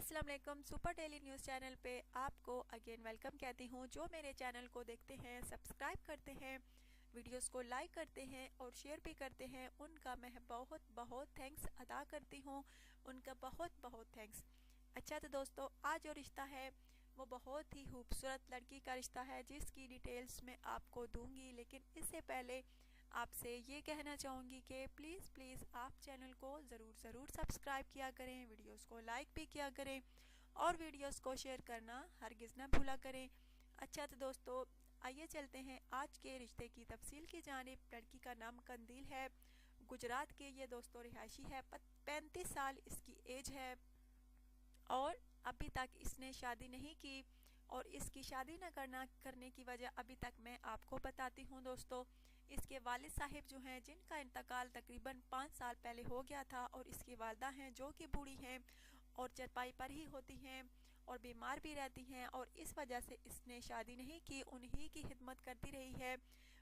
अस्सलाम वालेकुम। Super daily news channel पे आपको अगेन वेलकम कहती हूँ। जो मेरे चैनल को देखते हैं, सब्सक्राइब करते हैं, वीडियोस को लाइक करते हैं और शेयर भी करते हैं, उनका मैं बहुत बहुत थैंक्स अदा करती हूँ। उनका बहुत बहुत थैंक्स। अच्छा तो दोस्तों, आज जो रिश्ता है वो बहुत ही खूबसूरत लड़की का रिश्ता है, जिसकी डिटेल्स मैं आपको दूंगी। लेकिन इससे पहले आपसे ये कहना चाहूँगी कि प्लीज़ आप चैनल को ज़रूर सब्सक्राइब किया करें, वीडियोस को लाइक भी किया करें और वीडियोस को शेयर करना हरगिज़ ना भूला करें। अच्छा तो दोस्तों, आइए चलते हैं आज के रिश्ते की तफसील की जानिब। लड़की का नाम कंदील है, गुजरात के ये दोस्तों रिहायशी है। 35 साल इसकी एज है और अभी तक इसने शादी नहीं की। और इसकी शादी न करने की वजह अभी तक मैं आपको बताती हूँ दोस्तों। इसके वालिद साहिब जो हैं, जिनका इंतकाल तकरीबन 5 साल पहले हो गया था, और इसकी वालदा हैं जो कि बूढ़ी हैं और चरपाई पर ही होती हैं और बीमार भी रहती हैं, और इस वजह से इसने शादी नहीं की। उन्हीं की खिदमत करती रही है।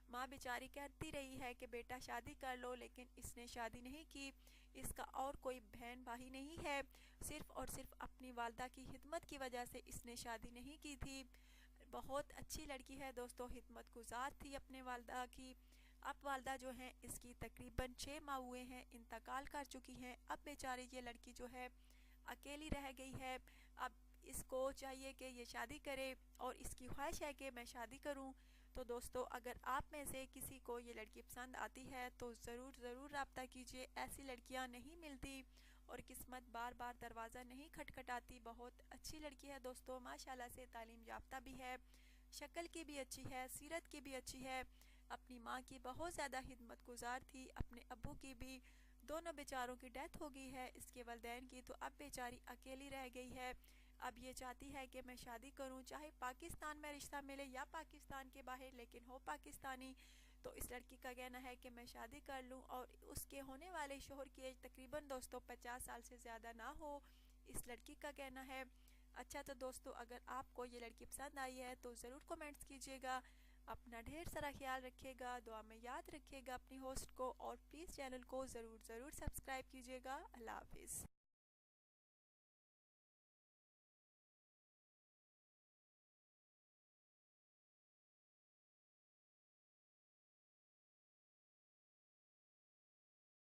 माँ बेचारी कहती रही है कि बेटा शादी कर लो, लेकिन इसने शादी नहीं की। इसका और कोई बहन भाई नहीं है, सिर्फ और सिर्फ अपनी वालदा की खिदमत की वजह से इसने शादी नहीं की थी। बहुत अच्छी लड़की है दोस्तों, खिदमत गुजार थी अपने वालदा की। अब वालदा जो हैं इसकी तकरीबन 6 माह हुए हैं, इंतकाल कर चुकी हैं। अब बेचारी ये लड़की जो है अकेली रह गई है। अब इसको चाहिए कि ये शादी करे और इसकी ख्वाहिश है कि मैं शादी करूं। तो दोस्तों, अगर आप में से किसी को ये लड़की पसंद आती है तो ज़रूर रब्ता कीजिए। ऐसी लड़कियां नहीं मिलती और किस्मत बार बार दरवाज़ा नहीं खटखटाती। बहुत अच्छी लड़की है दोस्तों, माशाल्लाह से तालीम याफ्ता भी है, शक्ल की भी अच्छी है, सीरत की भी अच्छी है। अपनी माँ की बहुत ज़्यादा खिदमत गुजार थी, अपने अब्बू की भी। दोनों बेचारों की डेथ हो गई है, इसके वालिदैन की। तो अब बेचारी अकेली रह गई है। अब ये चाहती है कि मैं शादी करूं, चाहे पाकिस्तान में रिश्ता मिले या पाकिस्तान के बाहर, लेकिन हो पाकिस्तानी। तो इस लड़की का कहना है कि मैं शादी कर लूं और उसके होने वाले शोहर की एज तकरीबन दोस्तों 50 साल से ज़्यादा ना हो, इस लड़की का कहना है। अच्छा तो दोस्तों, अगर आपको ये लड़की पसंद आई है तो ज़रूर कमेंट्स कीजिएगा। अपना ढेर सारा ख्याल रखिएगा, दुआ में याद रखिएगा अपनी होस्ट को, और प्लीज़ चैनल को ज़रूर सब्सक्राइब कीजिएगा। अल्लाह हाफिज़।